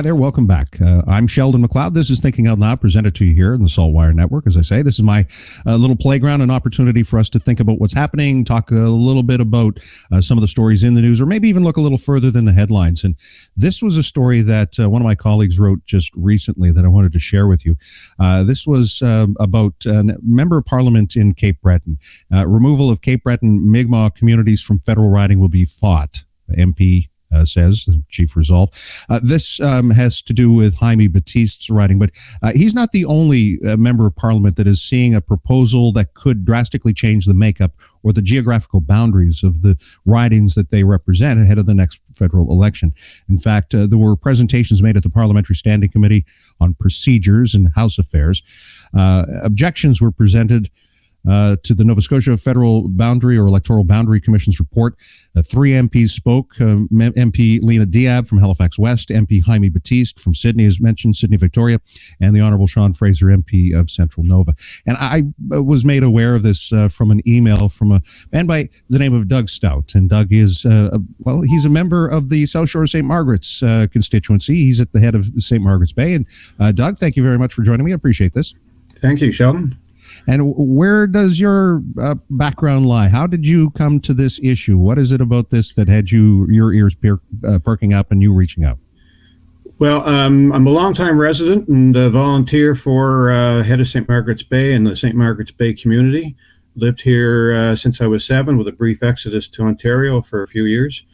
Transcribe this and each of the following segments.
Hi there, welcome back. I'm Sheldon McLeod. This is Thinking Out Loud, presented to you here in the SaltWire Network. As I say, this is my little playground, an opportunity for us to think about what's happening, talk a little bit about some of the stories in the news, or maybe even look a little further than the headlines. And this was a story that one of my colleagues wrote just recently that I wanted to share with you. This was about a member of Parliament in Cape Breton. Removal of Cape Breton Mi'kmaq communities from federal riding will be fought, the MP says, the chief resolve. This has to do with Jaime Battiste's riding, but he's not the only member of Parliament that is seeing a proposal that could drastically change the makeup or the geographical boundaries of the ridings that they represent ahead of the next federal election. In fact, there were presentations made at the Parliamentary Standing Committee on Procedures and House Affairs. Objections were presented to the Nova Scotia Federal Boundary or Electoral Boundary Commission's report. Three MPs spoke. MP Lena Dian from Halifax West, MP Jaime Battiste from Sydney, as mentioned, Sydney, Victoria, and the Honourable Fraser, MP of Central Nova. And I was made aware of this from an email from a man by the name of Doug Stout. And Doug is, he's a member of the South Shore St. Margaret's constituency. He's at the head of St. Margaret's Bay. And Doug, thank you very much for joining me. I appreciate this. Thank you, Sheldon. And where does your background lie? How did you come to this issue? What is it about this that had your ears perking up and you reaching out? Well, I'm a longtime resident and volunteer for head of St. Margaret's Bay and the St. Margaret's Bay community. Lived here since I was 7 with a brief exodus to Ontario for a few years.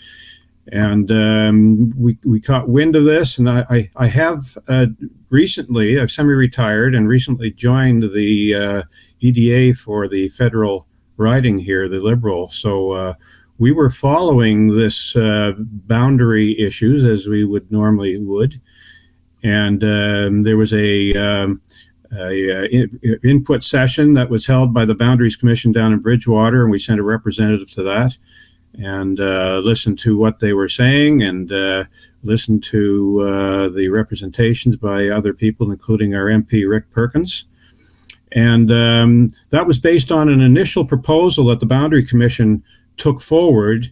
And we caught wind of this, and I have recently, I've semi-retired and recently joined the EDA for the federal riding here, the Liberal. So we were following this boundary issues as we would normally would. And there was a input session that was held by the Boundaries Commission down in Bridgewater, and we sent a representative to that. And listened to what they were saying and listened to the representations by other people, including our MP, Rick Perkins. And that was based on an initial proposal that the Boundary Commission took forward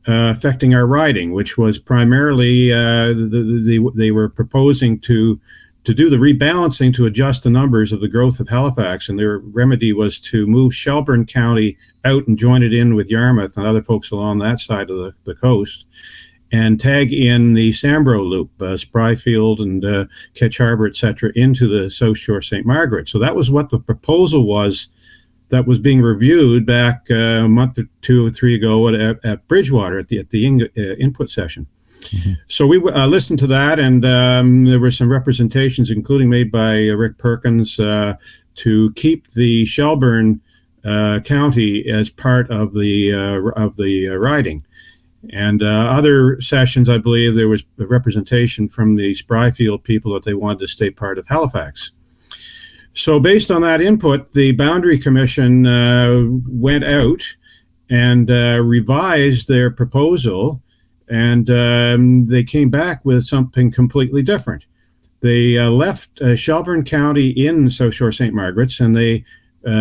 affecting our riding, which was primarily they were proposing to do the rebalancing to adjust the numbers of the growth of Halifax, and their remedy was to move Shelburne County out and join it in with Yarmouth and other folks along that side of the coast, and tag in the Sambro Loop, Spryfield and Ketch Harbor, etc., into the South Shore St. Margaret. So that was what the proposal was that was being reviewed back a month or 2 or 3 ago at Bridgewater at the input session. Mm-hmm. So we listened to that, and there were some representations, including made by Rick Perkins, to keep the Shelburne County as part of the riding. And other sessions, I believe there was a representation from the Spryfield people that they wanted to stay part of Halifax. So based on that input, the Boundary Commission went out and revised their proposal. And they came back with something completely different. They left Shelburne County in South Shore St. Margaret's, and they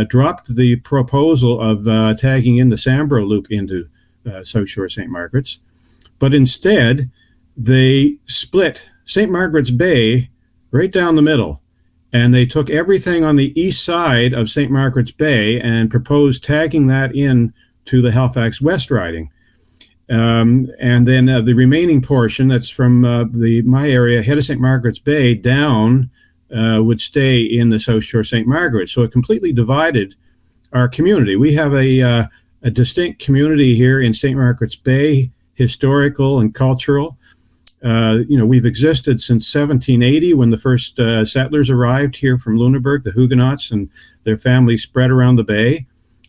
dropped the proposal of tagging in the Sambro Loop into South Shore St. Margaret's. But instead, they split St. Margaret's Bay right down the middle. And they took everything on the east side of St. Margaret's Bay and proposed tagging that in to the Halifax West riding. And then the remaining portion that's from my area, head of St. Margaret's Bay, down would stay in the South Shore St. Margaret. So it completely divided our community. We have a distinct community here in St. Margaret's Bay, historical and cultural. We've existed since 1780 when the first settlers arrived here from Lunenburg, the Huguenots, and their families spread around the bay.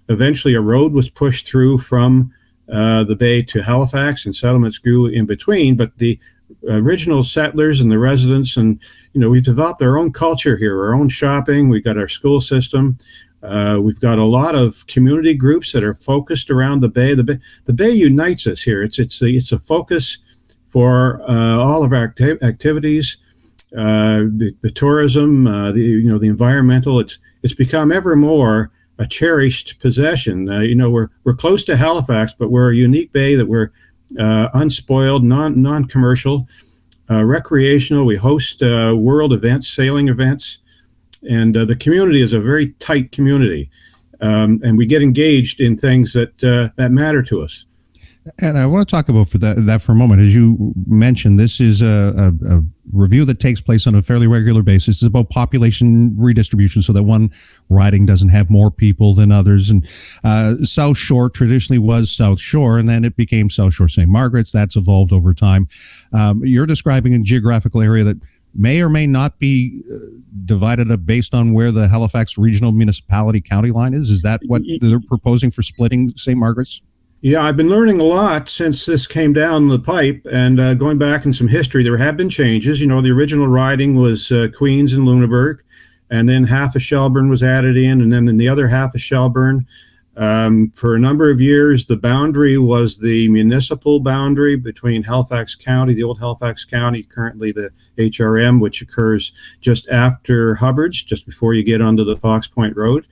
Eventually, a road was pushed through from the bay to Halifax, and settlements grew in between, but the original settlers and the residents, and we've developed our own culture here, our own shopping, we've got our school system, we've got a lot of community groups that are focused around the bay. The bay unites us here. It's a focus for all of our activities, the tourism, the environmental. It's become ever more a cherished possession. We're close to Halifax, but we're a unique bay that we're unspoiled, non-commercial. recreational. We host world events, sailing events, and the community is a very tight community, and we get engaged in things that matter to us. And I want to talk about that for a moment. As you mentioned, this is a review that takes place on a fairly regular basis. It's about population redistribution so that one riding doesn't have more people than others. And South Shore traditionally was South Shore, and then it became South Shore St. Margaret's. That's evolved over time. You're describing a geographical area that may or may not be divided up based on where the Halifax Regional Municipality county line is. Is that what they're proposing for splitting St. Margaret's? Yeah, I've been learning a lot since this came down the pipe, and going back in some history, there have been changes. You know, the original riding was Queens and Lunenburg, and then half of Shelburne was added in, and then in the other half of Shelburne, for a number of years, the boundary was the municipal boundary between Halifax County, the old Halifax County, currently the HRM, which occurs just after Hubbard's, just before you get onto the Fox Point Road.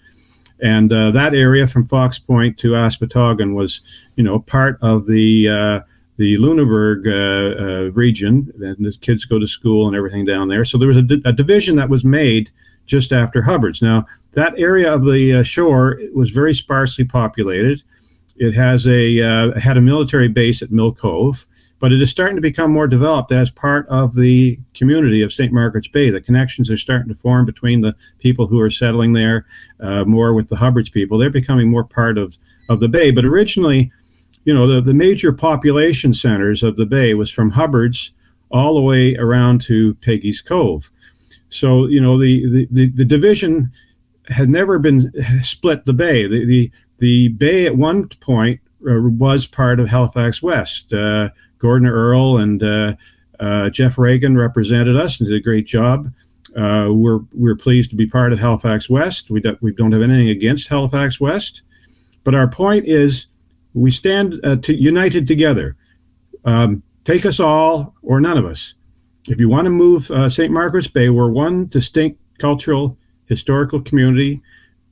And that area from Fox Point to Aspatagan was, you know, part of the Lunenburg region, and the kids go to school and everything down there. So there was a division that was made just after Hubbard's. Now, that area of the shore was very sparsely populated. It has had a military base at Mill Cove, but it is starting to become more developed as part of the community of St. Margaret's Bay. The connections are starting to form between the people who are settling there, more with the Hubbard's people. They're becoming more part of the Bay. But originally, you know, the major population centers of the Bay was from Hubbard's all the way around to Peggy's Cove. So, you know, the division had never been split the Bay. The Bay at one point was part of Halifax West. Gordon Earl and Jeff Reagan represented us and did a great job. We're pleased to be part of Halifax West. We don't have anything against Halifax West, but our point is we stand united together. Take us all or none of us. If you want to move St. Margaret's Bay, we're one distinct cultural, historical community.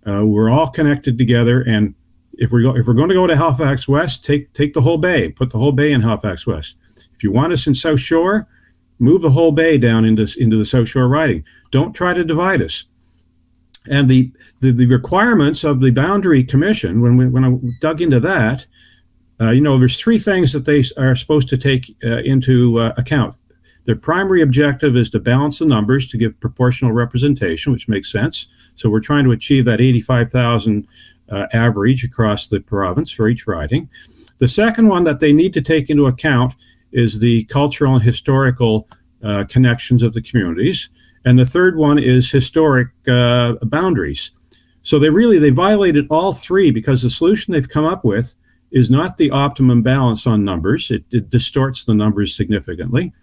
We're all connected together, and if we're going to go to Halifax West, take the whole bay, put the whole bay in Halifax West. If you want us in South Shore, move the whole bay down into the South Shore riding. Don't try to divide us. And the requirements of the Boundary Commission, when I dug into that, you know, there's three things that they are supposed to take into account. Their primary objective is to balance the numbers to give proportional representation, which makes sense. So we're trying to achieve that 85,000 average across the province for each riding. The second one that they need to take into account is the cultural and historical connections of the communities. And the third one is historic boundaries. So they violated all three because the solution they've come up with is not the optimum balance on numbers. It distorts the numbers significantly.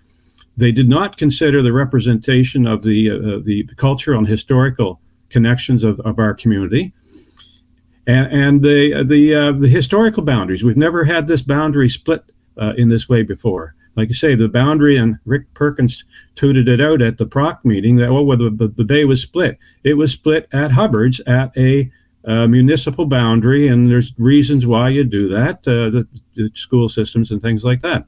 They did not consider the representation of the cultural and historical connections of our community. And the historical boundaries. We've never had this boundary split in this way before. Like you say, the boundary, and Rick Perkins tooted it out at the PROC meeting, that the bay was split. It was split at Hubbard's at a municipal boundary, and there's reasons why you do that, the school systems and things like that.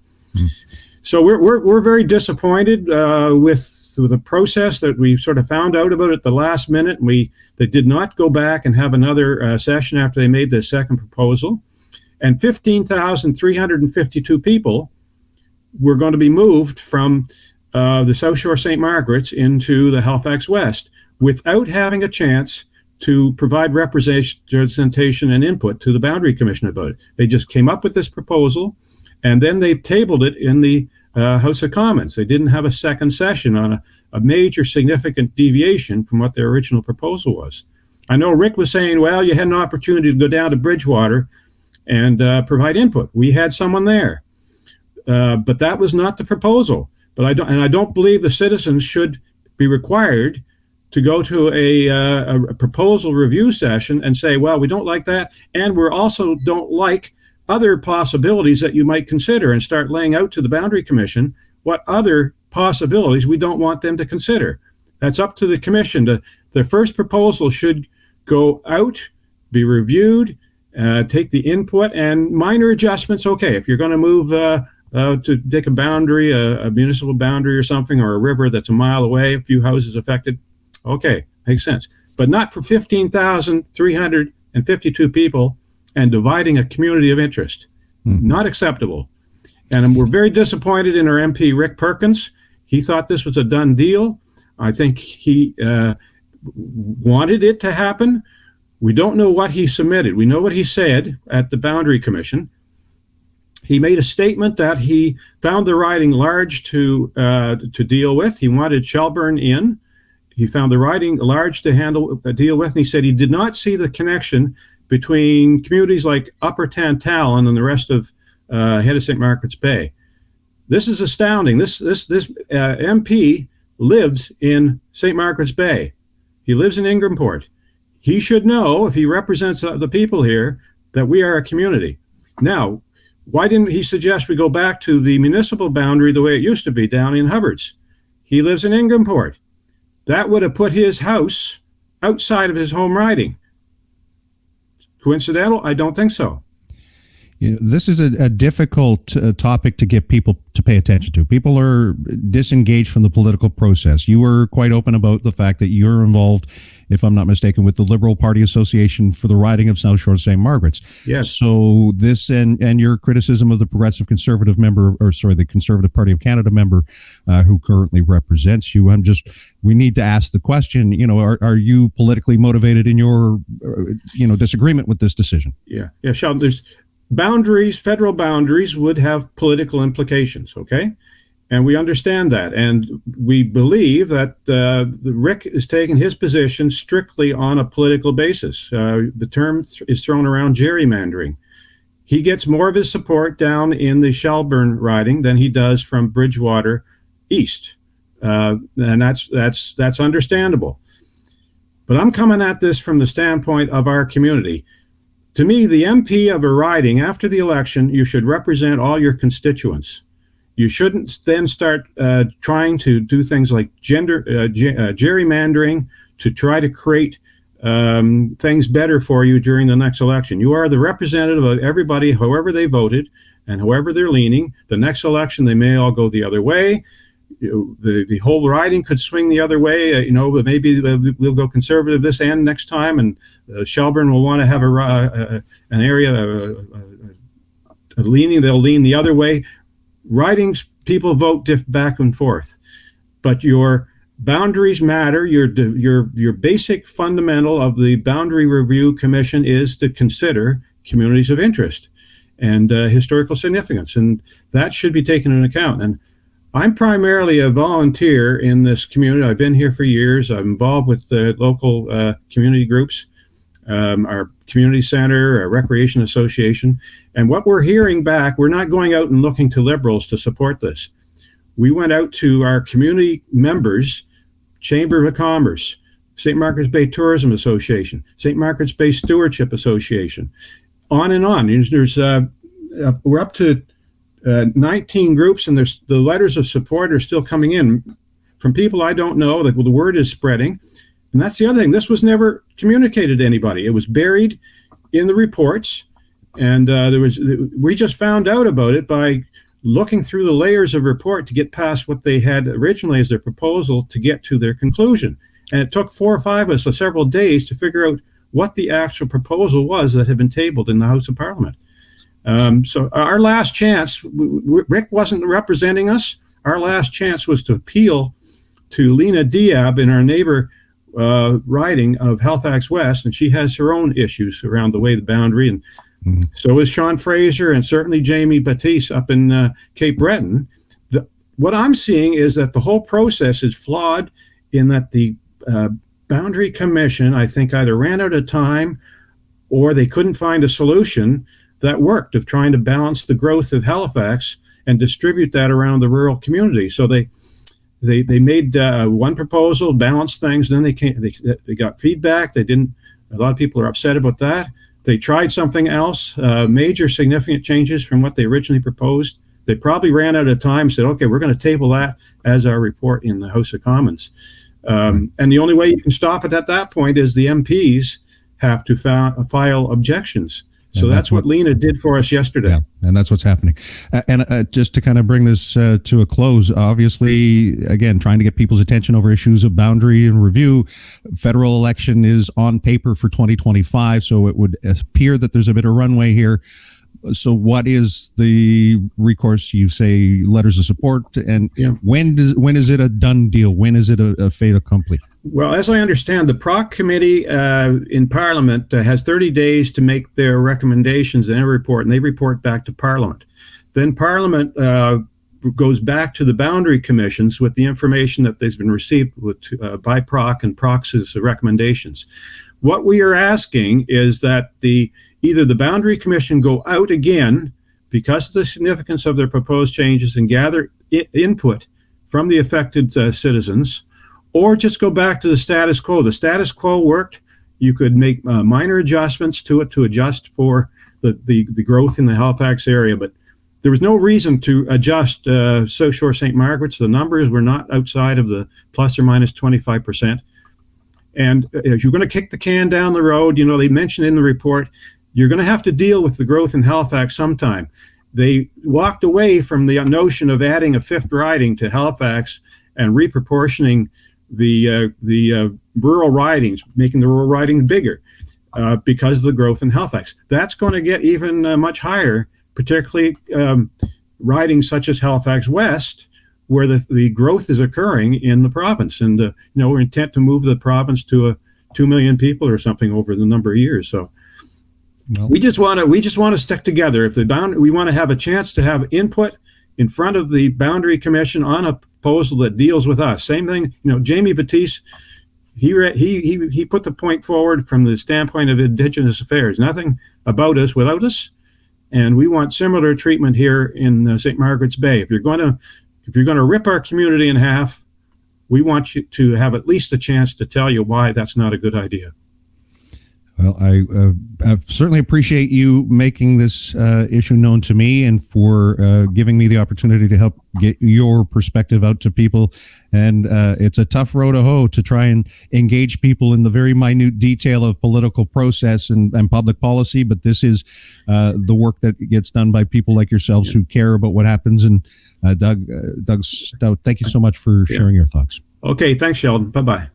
So we're very disappointed with the process that we sort of found out about at the last minute. They did not go back and have another session after they made the second proposal. And 15,352 people were going to be moved from the South Shore St. Margaret's into the Halifax West without having a chance to provide representation and input to the Boundary Commission about it. They just came up with this proposal, and then they tabled it in the House of Commons. They didn't have a second session on a major significant deviation from what their original proposal was. I know Rick was saying, well, you had an opportunity to go down to Bridgewater and provide input. We had someone there, but that was not the proposal. But I don't believe the citizens should be required to go to a proposal review session and say, well, we don't like that, and we also don't like other possibilities that you might consider, and start laying out to the Boundary Commission what other possibilities we don't want them to consider. That's up to the Commission. The first proposal should go out, be reviewed, take the input, and minor adjustments. Okay, if you're going to move to take a boundary, a municipal boundary or something, or a river that's a mile away, a few houses affected. Okay, makes sense. But not for 15,352 people and dividing a community of interest. Not acceptable. And we're very disappointed in our MP, Rick Perkins. He thought this was a done deal. I think he wanted it to happen. We don't know what he submitted. We know what he said at the Boundary Commission. He made a statement that he found the riding large to deal with. He wanted Shelburne in. He found the riding large to deal with, and he said he did not see the connection between communities like Upper Tantallon and the rest of head of St. Margaret's Bay. This is astounding. This MP lives in St. Margaret's Bay. He lives in Ingrimport. He should know, if he represents the people here, that we are a community. Now, why didn't he suggest we go back to the municipal boundary the way it used to be down in Hubbard's? He lives in Ingrimport. That would have put his house outside of his home riding. Coincidental? I don't think so. You know, this is a difficult topic to get people to pay attention to. People are disengaged from the political process. You were quite open about the fact that you're involved, if I'm not mistaken, with the Liberal Party Association for the riding of South Shore St. Margaret's. Yes. So this and your criticism of the Progressive Conservative member, the Conservative Party of Canada member who currently represents you, we need to ask the question, are you politically motivated in your, disagreement with this decision? Yeah, Sheldon, there's federal boundaries would have political implications, okay? And we understand that. And we believe that Rick is taking his position strictly on a political basis. The term is thrown around gerrymandering. He gets more of his support down in the Shelburne riding than he does from Bridgewater east. And that's understandable. But I'm coming at this from the standpoint of our community. To me, the MP of a riding after the election, you should represent all your constituents. You shouldn't then start trying to do things like gerrymandering to try to create things better for you during the next election. You are the representative of everybody, however they voted and however they're leaning. The next election, they may all go the other way. The whole riding could swing the other way, but maybe we'll go conservative this and next time, and Shelburne will want to have an area leaning. They'll lean the other way. Ridings, people vote back and forth, but your boundaries matter. Your basic fundamental of the Boundary Review Commission is to consider communities of interest and historical significance, and that should be taken into account. And I'm primarily a volunteer in this community. I've been here for years. I'm involved with the local community groups, our community center, our recreation association. And what we're hearing back, we're not going out and looking to Liberals to support this. We went out to our community members, Chamber of Commerce, St. Margaret's Bay Tourism Association, St. Margaret's Bay Stewardship Association, on and on. We're up to 19 groups, and there's the letters of support are still coming in from people I don't know. The word is spreading, and that's the other thing. This was never communicated to anybody. It was buried in the reports, and we just found out about it by looking through the layers of report to get past what they had originally as their proposal to get to their conclusion. And it took 4 or 5 of us several days to figure out what the actual proposal was that had been tabled in the House of Parliament. So our last chance, Rick wasn't representing us. Our last chance was to appeal to Lena Diab in our neighbor riding of Halifax West, and she has her own issues around the way the boundary, and so is Sean Fraser and certainly Jamie Battiste up in Cape Breton. What I'm seeing is that the whole process is flawed in that the Boundary Commission, I think, either ran out of time or they couldn't find a solution that worked of trying to balance the growth of Halifax and distribute that around the rural community. So they made one proposal, balanced things, and then they got feedback. A lot of people are upset about that. They tried something else, major significant changes from what they originally proposed. They probably ran out of time, said, okay, we're going to table that as our report in the House of Commons. And the only way you can stop it at that point is the MPs have to file objections So that's what Lena did for us yesterday. Yeah, and that's what's happening. And just to kind of bring this to a close, obviously, again, trying to get people's attention over issues of boundary and review. Federal election is on paper for 2025, so it would appear that there's a bit of runway here. So what is the recourse? You say letters of support, and when is it a done deal? When is it a fait accompli? Well, as I understand, the PROC committee in Parliament has 30 days to make their recommendations in a report, and they report back to Parliament. Then Parliament goes back to the boundary commissions with the information that has been received by PROC and PROC's recommendations. What we are asking is that either the boundary commission go out again because of the significance of their proposed changes and gather input from the affected citizens, or just go back to the status quo. The status quo worked. You could make minor adjustments to it to adjust for the growth in the Halifax area, but there was no reason to adjust South Shore St. Margaret's. The numbers were not outside of the plus or minus 25%. And if you're going to kick the can down the road, they mentioned in the report, you're going to have to deal with the growth in Halifax sometime. They walked away from the notion of adding a fifth riding to Halifax and reproportioning the rural ridings, making the rural ridings bigger because of the growth in Halifax. That's going to get even much higher, particularly ridings such as Halifax West, where the growth is occurring in the province. And, we're intent to move the province to 2 million people or something over the number of years. So we just want to stick together. If we want to have a chance to have input in front of the Boundary Commission on a proposal that deals with us. Same thing, Jamie Battiste, he put the point forward from the standpoint of Indigenous affairs. Nothing about us without us. And we want similar treatment here in St. Margaret's Bay. If you're going to rip our community in half, we want you to have at least a chance to tell you why that's not a good idea. Well, I certainly appreciate you making this issue known to me and for giving me the opportunity to help get your perspective out to people. And it's a tough row to hoe to try and engage people in the very minute detail of political process and public policy. But this is the work that gets done by people like yourselves who care about what happens. And Doug Stout, thank you so much for sharing your thoughts. Okay, thanks, Sheldon. Bye-bye.